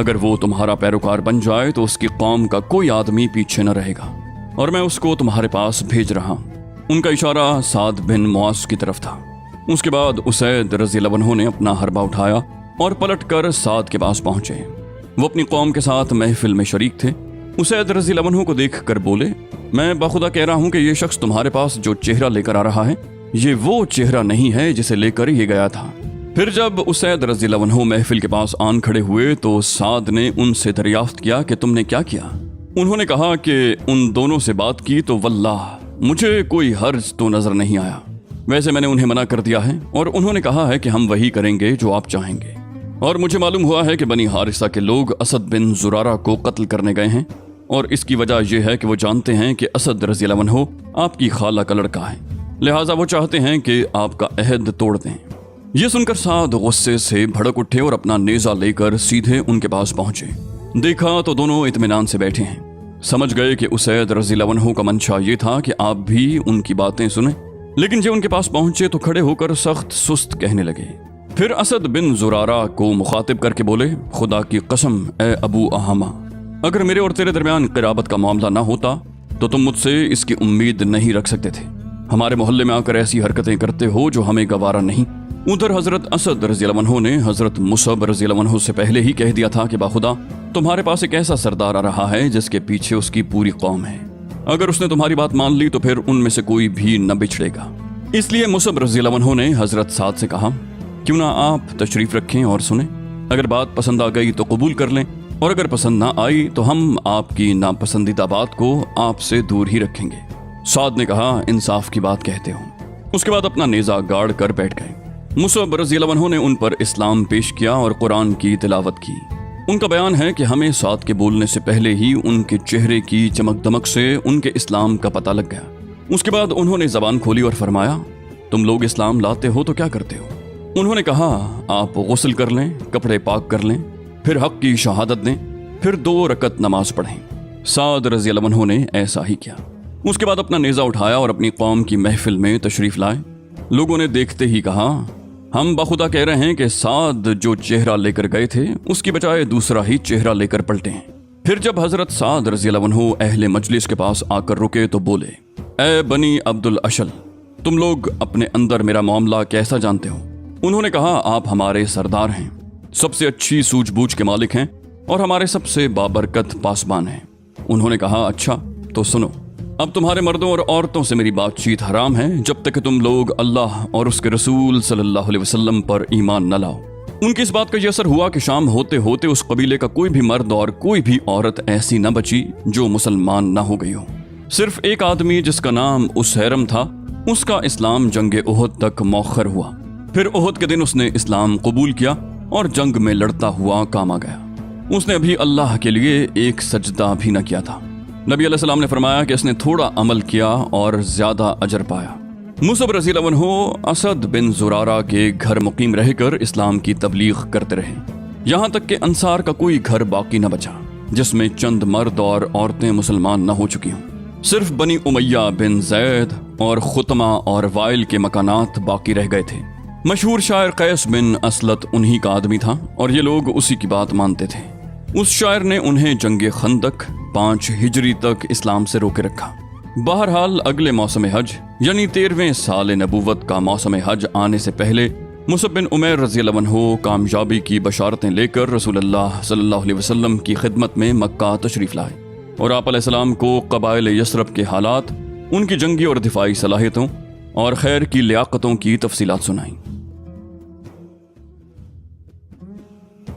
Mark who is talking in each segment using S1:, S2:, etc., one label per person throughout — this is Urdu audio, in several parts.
S1: اگر وہ تمہارا پیروکار بن جائے تو اس کی قوم کا کوئی آدمی پیچھے نہ رہے گا، اور میں اس کو تمہارے پاس بھیج رہا ہوں۔ ان کا اشارہ سعد بن معاذ کی طرف تھا۔ اس کے بعد اسید رضی اللہ عنہ نے اپنا حربہ اٹھایا اور پلٹ کر سعد کے پاس پہنچے۔ وہ اپنی قوم کے ساتھ محفل میں شریک تھے۔ اسید رضی اللہ عنہ کو دیکھ کر بولے، میں بخدا کہہ رہا ہوں کہ یہ شخص تمہارے پاس جو چہرہ لے کر آ رہا ہے یہ وہ چہرہ نہیں ہے جسے لے کر یہ گیا تھا۔ پھر جب اسید رضی اللہ عنہ محفل کے پاس آن کھڑے ہوئے تو سعد نے ان سے دریافت کیا کہ تم نے کیا کیا؟ انہوں نے کہا کہ ان دونوں سے بات کی تو واللہ مجھے کوئی حرج تو نظر نہیں آیا، ویسے میں نے انہیں منع کر دیا ہے، اور انہوں نے کہا ہے کہ ہم وہی کریں گے جو آپ چاہیں گے۔ اور مجھے معلوم ہوا ہے کہ بنی حارثہ کے لوگ اسد بن زرارہ کو قتل کرنے گئے ہیں، اور اس کی وجہ یہ ہے کہ وہ جانتے ہیں کہ اسد رضی اللہ عنہ آپ کی خالہ کا لڑکا ہے، لہٰذا وہ چاہتے ہیں کہ آپ کا عہد توڑ دیں۔ یہ سن کر سعد غصے سے بھڑک اٹھے اور اپنا نیزہ لے کر سیدھے ان کے پاس پہنچے۔ دیکھا تو دونوں اطمینان سے بیٹھے ہیں۔ سمجھ گئے کہ اسید رضی اللہ عنہ کا منشا یہ تھا کہ آپ بھی ان کی باتیں سنیں، لیکن جب ان کے پاس پہنچے تو کھڑے ہو کر سخت سست کہنے لگے۔ پھر اسد بن زرارہ کو مخاطب کر کے بولے، خدا کی قسم اے ابو احامہ، اگر میرے اور تیرے درمیان قرابت کا معاملہ نہ ہوتا تو تم مجھ سے اس کی امید نہیں رکھ سکتے تھے۔ ہمارے محلے میں آ کر ایسی حرکتیں کرتے ہو جو ہمیں گوارا نہیں۔ ادھر حضرت اسد رضی اللہ عنہ نے حضرت مصعب رضی اللہ عنہ سے پہلے ہی کہہ دیا تھا کہ باخدا تمہارے پاس ایک ایسا سردار آ رہا ہے جس کے پیچھے اس کی پوری قوم ہے، اگر اس نے تمہاری بات مان لی تو پھر ان میں سے کوئی بھی نہ بچھڑے گا۔ اس لیے مصعب رضی اللہ عنہ نے حضرت سعد سے کہا، کیوں نہ آپ تشریف رکھیں اور سنیں، اگر بات پسند آ گئی تو قبول کر لیں، اور اگر پسند نہ آئی تو ہم آپ کی ناپسندیدہ بات کو آپ سے دور ہی رکھیں گے۔ سعد نے کہا، انصاف کی بات کہتے ہو۔ اس کے بعد اپنا نیزہ گاڑ کر بیٹھ گئے۔ مصعب رضی اللہ عنہ نے ان پر اسلام پیش کیا اور قرآن کی تلاوت کی۔ ان کا بیان ہے کہ ہمیں سعد کے بولنے سے پہلے ہی ان کے چہرے کی چمک دمک سے ان کے اسلام کا پتہ لگ گیا۔ اس کے بعد انہوں نے زبان کھولی اور فرمایا، تم لوگ اسلام لاتے ہو تو کیا کرتے ہو؟ انہوں نے کہا، آپ غسل کر لیں، کپڑے پاک کر لیں، پھر حق کی شہادت دیں، پھر 2 رکعت نماز پڑھیں۔ سعد رضی اللہ عنہ نے ایسا ہی کیا۔ اس کے بعد اپنا نیزہ اٹھایا اور اپنی قوم کی محفل میں تشریف لائے۔ لوگوں نے دیکھتے ہی کہا، ہم بخدا کہہ رہے ہیں کہ سعد جو چہرہ لے کر گئے تھے اس کی بجائے دوسرا ہی چہرہ لے کر پلٹے ہیں۔ پھر جب حضرت سعد رضی اللہ عنہ اہل مجلس کے پاس آ کر رکے تو بولے، اے بنی عبد الاشل، تم لوگ اپنے اندر میرا معاملہ کیسا جانتے ہو؟ انہوں نے کہا، آپ ہمارے سردار ہیں، سب سے اچھی سوجھ بوجھ کے مالک ہیں اور ہمارے سب سے بابرکت پاسبان ہیں۔ انہوں نے کہا، اچھا تو سنو، اب تمہارے مردوں اور عورتوں سے میری بات چیت حرام ہے جب تک کہ تم لوگ اللہ اور اس کے رسول صلی اللہ علیہ وسلم پر ایمان نہ لاؤ۔ ان کی اس بات کا یہ اثر ہوا کہ شام ہوتے ہوتے اس قبیلے کا کوئی بھی مرد اور کوئی بھی عورت ایسی نہ بچی جو مسلمان نہ ہو گئی ہو۔ صرف ایک آدمی جس کا نام اسیرم تھا، اس کا اسلام جنگ احد تک مؤخر ہوا۔ پھر احد کے دن اس نے اسلام قبول کیا اور جنگ میں لڑتا ہوا کام آ گیا۔ اس نے ابھی اللہ کے لیے ایک سجدہ بھی نہ کیا تھا۔ نبی علیہ السلام نے فرمایا کہ اس نے تھوڑا عمل کیا اور زیادہ اجر پایا۔ مصعب رضی اللہ عنہ اسد بن زرارہ کے گھر مقیم رہ کر اسلام کی تبلیغ کرتے رہے، یہاں تک کہ انصار کا کوئی گھر باقی نہ بچا جس میں چند مرد اور عورتیں مسلمان نہ ہو چکی ہوں۔ صرف بنی امیہ بن زید اور خطمہ اور وائل کے مکانات باقی رہ گئے تھے۔ مشہور شاعر قیس بن اسلط انہی کا آدمی تھا اور یہ لوگ اسی کی بات مانتے تھے۔ اس شاعر نے انہیں جنگ خندق 5 ہجری تک اسلام سے روکے رکھا۔ بہرحال اگلے موسم حج یعنی 13ویں سال نبوت کا موسم حج آنے سے پہلے مصعب بن عمیر رضی اللہ عنہ کامیابی کی بشارتیں لے کر رسول اللہ صلی اللہ علیہ وسلم کی خدمت میں مکہ تشریف لائے اور آپ علیہ السلام کو قبائل یثرب کے حالات، ان کی جنگی اور دفاعی صلاحیتوں اور خیر کی لیاقتوں کی تفصیلات سنائیں۔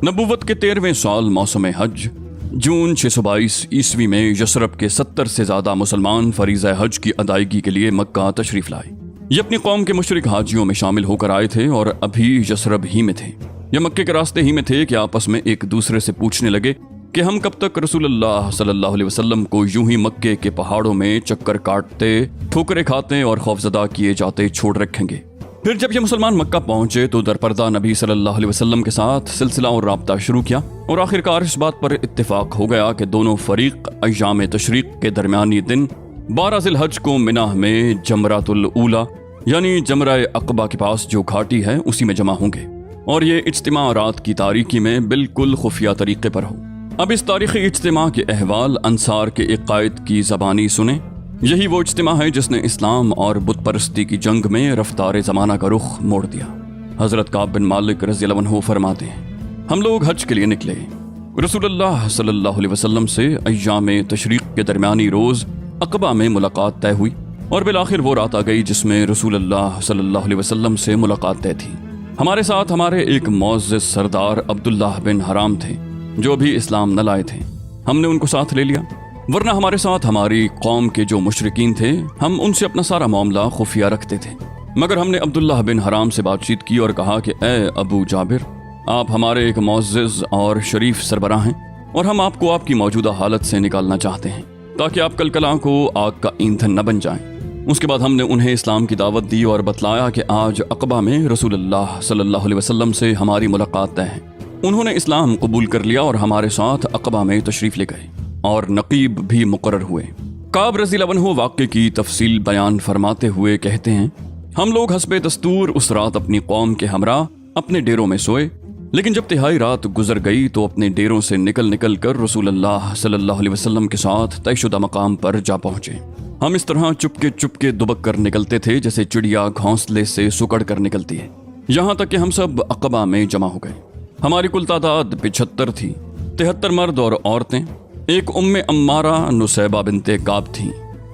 S1: نبوت کے 13ویں سال موسم حج جون 622 عیسوی میں یثرب کے 70 سے زیادہ مسلمان فریضہ حج کی ادائیگی کے لیے مکہ تشریف لائے۔ یہ اپنی قوم کے مشرک حاجیوں میں شامل ہو کر آئے تھے اور ابھی یثرب ہی میں تھے یا مکے کے راستے ہی میں تھے کہ آپس میں ایک دوسرے سے پوچھنے لگے کہ ہم کب تک رسول اللہ صلی اللہ علیہ وسلم کو یوں ہی مکے کے پہاڑوں میں چکر کاٹتے، ٹھوکریں کھاتے اور خوفزدہ کیے جاتے چھوڑ رکھیں گے۔ پھر جب یہ مسلمان مکہ پہنچے تو درپردہ نبی صلی اللہ علیہ وسلم کے ساتھ سلسلہ اور رابطہ شروع کیا اور آخرکار اس بات پر اتفاق ہو گیا کہ دونوں فریق ایام تشریق کے درمیانی دن 12 ذی الحج کو منی میں جمرۃ الاولی یعنی جمرہ عقبہ کے پاس جو گھاٹی ہے اسی میں جمع ہوں گے۔ اور یہ اجتماع رات کی تاریکی میں بالکل خفیہ طریقے پر ہو۔ اب اس تاریخی اجتماع کے احوال انصار کے ایک قائد کی زبانی سنیں۔ یہی وہ اجتماع ہے جس نے اسلام اور بت پرستی کی جنگ میں رفتار زمانہ کا رخ موڑ دیا۔ حضرت کعب بن مالک رضی اللہ عنہ فرماتے ہیں، ہم لوگ حج کے لیے نکلے۔ رسول اللہ صلی اللہ علیہ وسلم سے ایام تشریق کے درمیانی روز عقبہ میں ملاقات طے ہوئی، اور بالآخر وہ رات آ گئی جس میں رسول اللہ صلی اللہ علیہ وسلم سے ملاقات طے تھی۔ ہمارے ساتھ ہمارے ایک معزز سردار عبداللہ بن حرام تھے جو بھی اسلام نہ لائے تھے، ہم نے ان کو ساتھ لے لیا، ورنہ ہمارے ساتھ ہماری قوم کے جو مشرکین تھے ہم ان سے اپنا سارا معاملہ خفیہ رکھتے تھے۔ مگر ہم نے عبداللہ بن حرام سے بات چیت کی اور کہا کہ اے ابو جابر، آپ ہمارے ایک معزز اور شریف سربراہ ہیں، اور ہم آپ کو آپ کی موجودہ حالت سے نکالنا چاہتے ہیں تاکہ آپ کل کلاں کو آگ کا ایندھن نہ بن جائیں۔ اس کے بعد ہم نے انہیں اسلام کی دعوت دی اور بتلایا کہ آج عقبہ میں رسول اللہ صلی اللہ علیہ وسلم سے ہماری ملاقات طے ہے۔ انہوں نے اسلام قبول کر لیا اور ہمارے ساتھ عقبہ میں تشریف لے گئے اور نقیب بھی مقرر ہوئے۔ کعب رضی اللہ عنہ واقعے کی تفصیل بیان فرماتے ہوئے کہتے ہیں، ہم لوگ حسب دستور اس رات اپنی قوم کے ہمراہ اپنے ڈیروں میں سوئے، لیکن جب تہائی رات گزر گئی تو اپنے ڈیروں سے نکل کر رسول اللہ صلی اللہ علیہ وسلم کے ساتھ طے شدہ مقام پر جا پہنچے۔ ہم اس طرح چپ کے دبک کر نکلتے تھے جیسے چڑیا گھونسلے سے سکڑ کر نکلتی ہے، یہاں تک کہ ہم سب عقبہ میں جمع ہو گئے۔ ہماری کل تعداد 75 تھی، 73 مرد اور عورتیں۔ ایک عمارہ نسیبہ بنت کعب تھی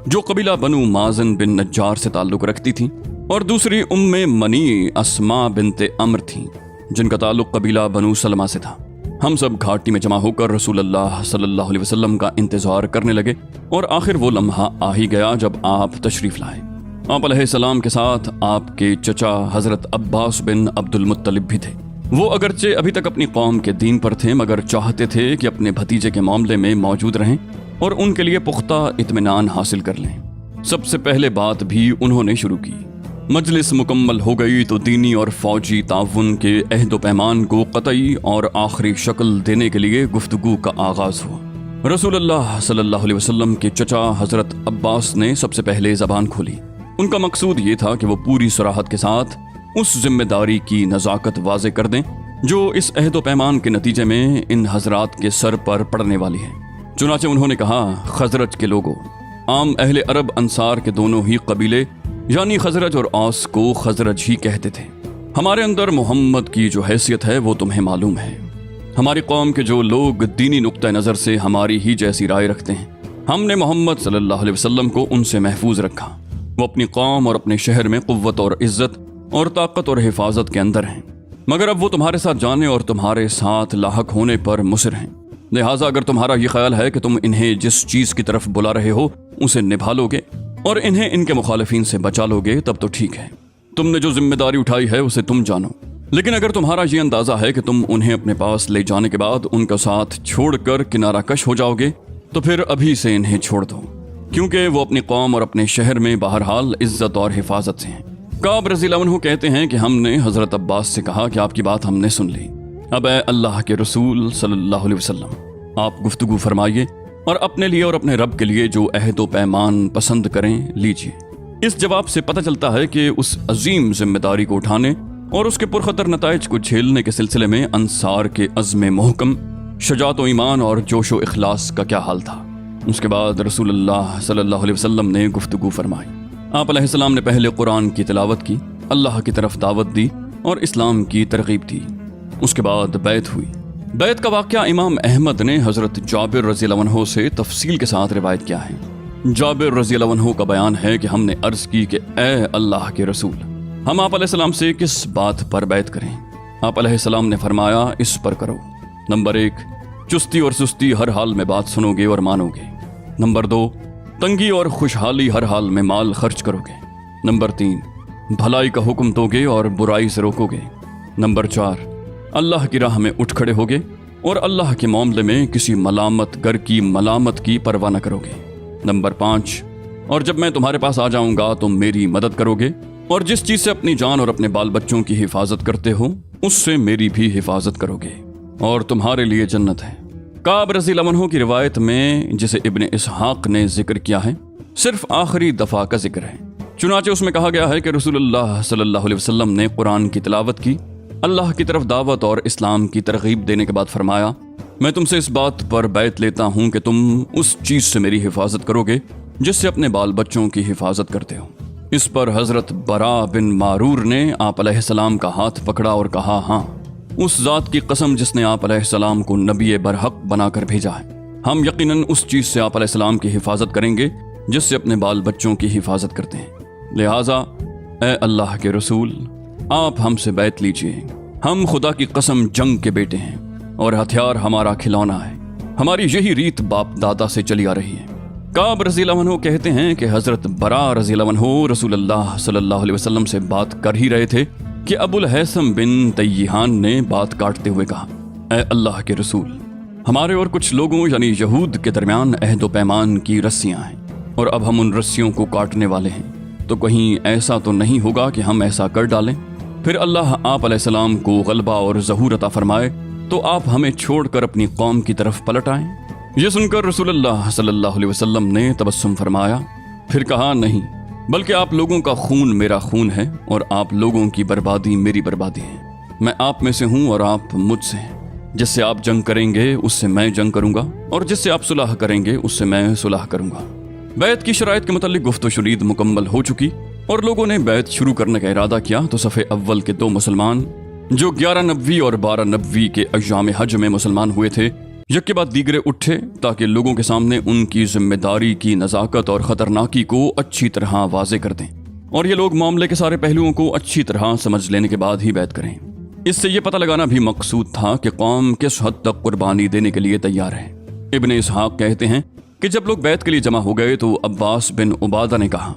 S1: جو قبیلہ بنو مازن بن نجار سے تعلق رکھتی تھی، اور دوسری منی اسماء بنت عمر تھیں جن کا تعلق قبیلہ بنو سلمہ سے تھا۔ ہم سب گھاٹی میں جمع ہو کر رسول اللہ صلی اللہ علیہ وسلم کا انتظار کرنے لگے، اور آخر وہ لمحہ آ ہی گیا جب آپ تشریف لائے۔ آپ علیہ السلام کے ساتھ آپ کے چچا حضرت عباس بن عبد المطلب بھی تھے۔ وہ اگرچہ ابھی تک اپنی قوم کے دین پر تھے، مگر چاہتے تھے کہ اپنے بھتیجے کے معاملے میں موجود رہیں اور ان کے لیے پختہ اطمینان حاصل کر لیں۔ سب سے پہلے بات بھی انہوں نے شروع کی۔ مجلس مکمل ہو گئی تو دینی اور فوجی تعاون کے عہد و پیمان کو قطعی اور آخری شکل دینے کے لیے گفتگو کا آغاز ہوا۔ رسول اللہ صلی اللہ علیہ وسلم کے چچا حضرت عباس نے سب سے پہلے زبان کھولی۔ ان کا مقصود یہ تھا کہ وہ پوری صراحت کے ساتھ اس ذمہ داری کی نزاکت واضح کر دیں جو اس عہد و پیمان کے نتیجے میں ان حضرات کے سر پر پڑنے والی ہے۔ چنانچہ انہوں نے کہا، خزرج کے لوگوں، عام اہل عرب انصار کے دونوں ہی قبیلے یعنی خزرج اور اوس کو خزرج ہی کہتے تھے۔ ہمارے اندر محمد کی جو حیثیت ہے وہ تمہیں معلوم ہے۔ ہماری قوم کے جو لوگ دینی نقطہ نظر سے ہماری ہی جیسی رائے رکھتے ہیں، ہم نے محمد صلی اللہ علیہ وسلم کو ان سے محفوظ رکھا۔ وہ اپنی قوم اور اپنے شہر میں قوت اور عزت اور طاقت اور حفاظت کے اندر ہیں، مگر اب وہ تمہارے ساتھ جانے اور تمہارے ساتھ لاحق ہونے پر مصر ہیں۔ لہٰذا اگر تمہارا یہ خیال ہے کہ تم انہیں جس چیز کی طرف بلا رہے ہو اسے نبھا لو گے اور انہیں ان کے مخالفین سے بچا لو گے تب تو ٹھیک ہے، تم نے جو ذمہ داری اٹھائی ہے اسے تم جانو۔ لیکن اگر تمہارا یہ اندازہ ہے کہ تم انہیں اپنے پاس لے جانے کے بعد ان کا ساتھ چھوڑ کر کنارہ کش ہو جاؤ گے تو پھر ابھی سے انہیں چھوڑ دو، کیونکہ وہ اپنی قوم اور اپنے شہر میں بہرحال عزت اور حفاظت سے ہیں۔ کعب رضی اللہ عنہ کہتے ہیں کہ ہم نے حضرت عباس سے کہا کہ آپ کی بات ہم نے سن لی، اب اے اللہ کے رسول صلی اللہ علیہ وسلم آپ گفتگو فرمائیے اور اپنے لیے اور اپنے رب کے لیے جو عہد و پیمان پسند کریں لیجیے۔ اس جواب سے پتہ چلتا ہے کہ اس عظیم ذمہ داری کو اٹھانے اور اس کے پرخطر نتائج کو جھیلنے کے سلسلے میں انصار کے عزم محکم، شجاعت و ایمان اور جوش و اخلاص کا کیا حال تھا۔ اس کے بعد رسول اللہ صلی اللہ علیہ وسلم نے گفتگو فرمائی۔ آپ علیہ السلام نے پہلے قرآن کی تلاوت کی، اللہ کی طرف دعوت دی اور اسلام کی ترغیب دی۔ اس کے بعد بیعت ہوئی۔ بیعت کا واقعہ امام احمد نے حضرت جابر رضی اللہ عنہ سے تفصیل کے ساتھ روایت کیا ہے۔ جابر رضی اللہ عنہ کا بیان ہے کہ ہم نے عرض کی کہ اے اللہ کے رسول، ہم آپ علیہ السلام سے کس بات پر بیعت کریں؟ آپ علیہ السلام نے فرمایا، اس پر کرو، نمبر 1 چستی اور سستی ہر حال میں بات سنو گے اور مانو گے، نمبر 2 تنگی اور خوشحالی ہر حال میں مال خرچ کرو گے، نمبر 3 بھلائی کا حکم دو گے اور برائی سے روکو گے، نمبر 4 اللہ کی راہ میں اٹھ کھڑے ہوگے اور اللہ کے معاملے میں کسی ملامت گر کی ملامت کی پرواہ نہ کرو گے، نمبر 5 اور جب میں تمہارے پاس آ جاؤں گا تم میری مدد کرو گے اور جس چیز سے اپنی جان اور اپنے بال بچوں کی حفاظت کرتے ہو اس سے میری بھی حفاظت کرو گے اور تمہارے لیے جنت ہے۔ کعب رضی اللہ عنہ کی روایت میں جسے ابن اسحاق نے ذکر کیا ہے صرف آخری دفعہ کا ذکر ہے، چنانچہ اس میں کہا گیا ہے کہ رسول اللہ صلی اللہ علیہ وسلم نے قرآن کی تلاوت کی اللہ کی طرف دعوت اور اسلام کی ترغیب دینے کے بعد فرمایا، میں تم سے اس بات پر بیعت لیتا ہوں کہ تم اس چیز سے میری حفاظت کرو گے جس سے اپنے بال بچوں کی حفاظت کرتے ہو۔ اس پر حضرت برا بن معرور نے آپ علیہ السلام کا ہاتھ پکڑا اور کہا، ہاں، اس ذات کی قسم جس نے آپ علیہ السلام کو نبی برحق بنا کر بھیجا ہے، ہم یقیناً اس چیز سے آپ علیہ السلام کی حفاظت کریں گے جس سے اپنے بال بچوں کی حفاظت کرتے ہیں۔ لہٰذا اے اللہ کے رسول، آپ ہم سے بیعت لیجئے۔ ہم خدا کی قسم جنگ کے بیٹے ہیں اور ہتھیار ہمارا کھلونا ہے۔ ہماری یہی ریت باپ دادا سے چلی آ رہی ہے۔ کعب رضی اللہ عنہ کہتے ہیں کہ حضرت برا رضی اللہ عنہ رسول اللہ صلی اللہ علیہ وسلم سے بات کر ہی رہے تھے کہ ابو الہیثم بن تیہان نے بات کاٹتے ہوئے کہا، اے اللہ کے رسول، ہمارے اور کچھ لوگوں یعنی یہود کے درمیان عہد و پیمان کی رسیاں ہیں اور اب ہم ان رسیوں کو کاٹنے والے ہیں، تو کہیں ایسا تو نہیں ہوگا کہ ہم ایسا کر ڈالیں، پھر اللہ آپ علیہ السلام کو غلبہ اور ظہور عطا فرمائے تو آپ ہمیں چھوڑ کر اپنی قوم کی طرف پلٹ آئیں۔ یہ سن کر رسول اللہ صلی اللہ علیہ وسلم نے تبسم فرمایا، پھر کہا، نہیں، بلکہ آپ لوگوں کا خون میرا خون ہے اور آپ لوگوں کی بربادی میری بربادی ہے۔ میں آپ میں سے ہوں اور آپ مجھ سے ہیں۔ جس سے آپ جنگ کریں گے اس سے میں جنگ کروں گا اور جس سے آپ صلح کریں گے اس سے میں صلح کروں گا۔ بیعت کی شرائط کے متعلق گفت و شنید مکمل ہو چکی اور لوگوں نے بیعت شروع کرنے کا ارادہ کیا تو صف اول کے 2 مسلمان جو 11 نبوی اور 12 نبوی کے ایام حج میں مسلمان ہوئے تھے، یک کے بعد دیگرے اٹھے تاکہ لوگوں کے سامنے ان کی ذمہ داری کی نزاکت اور خطرناکی کو اچھی طرح واضح کر دیں اور یہ لوگ معاملے کے سارے پہلوؤں کو اچھی طرح سمجھ لینے کے بعد ہی بیعت کریں۔ اس سے یہ پتہ لگانا بھی مقصود تھا کہ قوم کس حد تک قربانی دینے کے لیے تیار ہے۔ ابن اسحاق کہتے ہیں کہ جب لوگ بیعت کے لیے جمع ہو گئے تو عباس بن عبادہ نے کہا،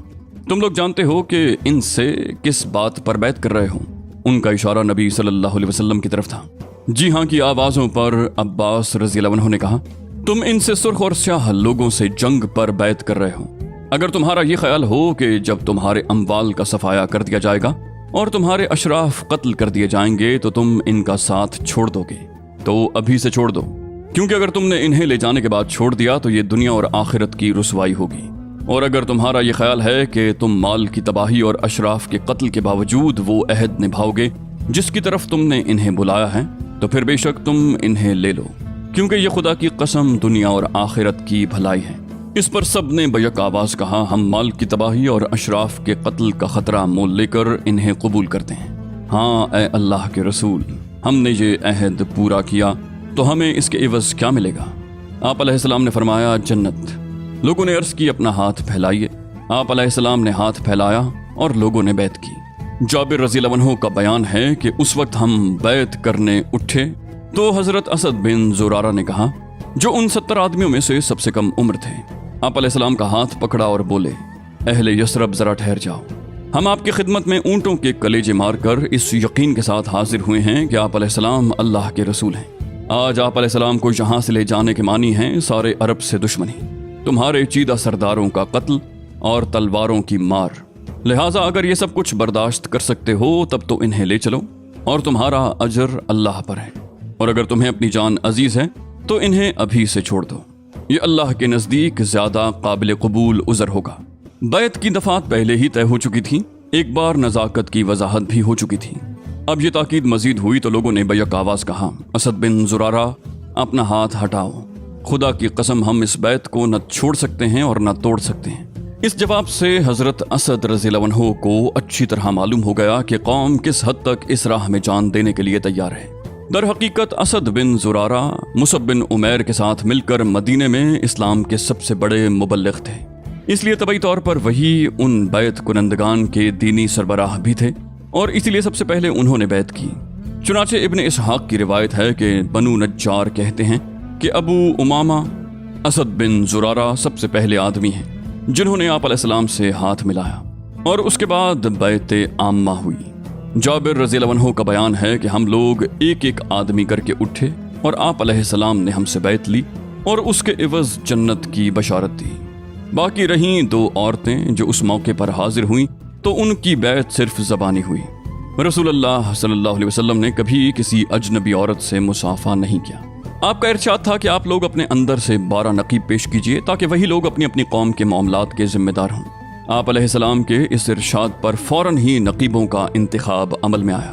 S1: تم لوگ جانتے ہو کہ ان سے کس بات پر بیعت کر رہے ہو؟ ان کا اشارہ نبی صلی اللہ علیہ وسلم کی طرف تھا۔ جی ہاں کی آوازوں پر عباس رضی اللہ عنہ نے کہا، تم ان سے سرخ اور سیاہ لوگوں سے جنگ پر بیعت کر رہے ہو۔ اگر تمہارا یہ خیال ہو کہ جب تمہارے اموال کا صفایا کر دیا جائے گا اور تمہارے اشراف قتل کر دیے جائیں گے تو تم ان کا ساتھ چھوڑ دو گے تو ابھی سے چھوڑ دو، کیونکہ اگر تم نے انہیں لے جانے کے بعد چھوڑ دیا تو یہ دنیا اور آخرت کی رسوائی ہوگی، اور اگر تمہارا یہ خیال ہے کہ تم مال کی تباہی اور اشراف کے قتل کے باوجود وہ عہد نبھاؤ گے جس کی طرف تم نے انہیں بلایا ہے، تو پھر بے شک تم انہیں لے لو، کیونکہ یہ خدا کی قسم دنیا اور آخرت کی بھلائی ہے۔ اس پر سب نے بیک آواز کہا، ہم مال کی تباہی اور اشراف کے قتل کا خطرہ مول لے کر انہیں قبول کرتے ہیں۔ ہاں اے اللہ کے رسول، ہم نے یہ عہد پورا کیا تو ہمیں اس کے عوض کیا ملے گا؟ آپ علیہ السلام نے فرمایا، جنت۔ لوگوں نے عرض کی، اپنا ہاتھ پھیلائیے۔ آپ علیہ السلام نے ہاتھ پھیلایا اور لوگوں نے بیعت کی۔ جابر رضی اللہ عنہ کا بیان ہے کہ اس وقت ہم بیعت کرنے اٹھے تو حضرت اسد بن زرارہ نے کہا، جو ان 70 آدمیوں میں سے سب سے کم عمر تھے، آپ علیہ السلام کا ہاتھ پکڑا اور بولے، اہل یثرب ذرا ٹھہر جاؤ، ہم آپ کی خدمت میں اونٹوں کے کلیجے مار کر اس یقین کے ساتھ حاضر ہوئے ہیں کہ آپ علیہ السلام اللہ کے رسول ہیں۔ آج آپ علیہ السلام کو یہاں سے لے جانے کے معنی ہیں سارے عرب سے دشمنی، تمہارے چیدہ سرداروں کا قتل اور تلواروں کی مار، لہٰذا اگر یہ سب کچھ برداشت کر سکتے ہو تب تو انہیں لے چلو اور تمہارا اجر اللہ پر ہے، اور اگر تمہیں اپنی جان عزیز ہے تو انہیں ابھی سے چھوڑ دو، یہ اللہ کے نزدیک زیادہ قابل قبول عذر ہوگا۔ بیعت کی دفعات پہلے ہی طے ہو چکی تھیں، ایک بار نزاکت کی وضاحت بھی ہو چکی تھی، اب یہ تاکید مزید ہوئی تو لوگوں نے بیک آواز کہا، اسد بن زرارہ اپنا ہاتھ ہٹاؤ، خدا کی قسم ہم اس بیعت کو نہ چھوڑ سکتے ہیں اور نہ توڑ سکتے ہیں۔ اس جواب سے حضرت اسد رضی اللہ عنہ کو اچھی طرح معلوم ہو گیا کہ قوم کس حد تک اس راہ میں جان دینے کے لیے تیار ہے۔ در حقیقت اسد بن زرارہ مصعب بن عمیر کے ساتھ مل کر مدینے میں اسلام کے سب سے بڑے مبلغ تھے، اس لیے طبعی طور پر وہی ان بیعت کنندگان کے دینی سربراہ بھی تھے اور اسی لیے سب سے پہلے انہوں نے بیعت کی۔ چنانچہ ابن اسحاق کی روایت ہے کہ بنو نجار کہتے ہیں کہ ابو امامہ اسد بن زرارہ سب سے پہلے آدمی ہیں جنہوں نے آپ علیہ السلام سے ہاتھ ملایا اور اس کے بعد بیعت عامہ ہوئی۔ جابر رضی اللہ عنہ کا بیان ہے کہ ہم لوگ ایک ایک آدمی کر کے اٹھے اور آپ علیہ السلام نے ہم سے بیعت لی اور اس کے عوض جنت کی بشارت دی۔ باقی رہیں 2 عورتیں جو اس موقع پر حاضر ہوئیں تو ان کی بیعت صرف زبانی ہوئی۔ رسول اللہ صلی اللہ علیہ وسلم نے کبھی کسی اجنبی عورت سے مصافحہ نہیں کیا۔ آپ کا ارشاد تھا کہ آپ لوگ اپنے اندر سے 12 نقیب پیش کیجئے تاکہ وہی لوگ اپنی اپنی قوم کے معاملات کے ذمہ دار ہوں۔ آپ علیہ السلام کے اس ارشاد پر فوراً ہی نقیبوں کا انتخاب عمل میں آیا۔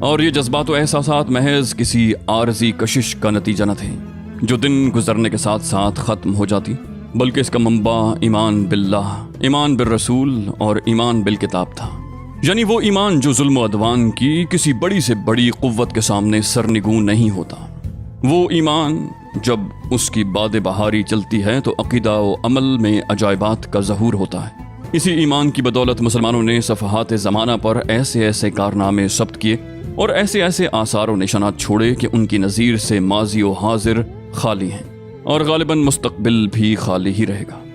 S1: اور یہ جذبات و احساسات محض کسی عارضی کشش کا نتیجہ نہ تھے جو دن گزرنے کے ساتھ ساتھ ختم ہو جاتی، بلکہ اس کا منبع ایمان باللہ، ایمان بالرسول اور ایمان بالکتاب تھا۔ یعنی وہ ایمان جو ظلم و عدوان کی کسی بڑی سے بڑی قوت کے سامنے سرنگوں نہیں ہوتا، وہ ایمان جب اس کی باد بہاری چلتی ہے تو عقیدہ و عمل میں عجائبات کا ظہور ہوتا ہے۔ اسی ایمان کی بدولت مسلمانوں نے صفحات زمانہ پر ایسے ایسے کارنامے ثبت کیے اور ایسے ایسے آثار و نشانات چھوڑے کہ ان کی نظیر سے ماضی و حاضر خالی ہیں اور غالباً مستقبل بھی خالی ہی رہے گا۔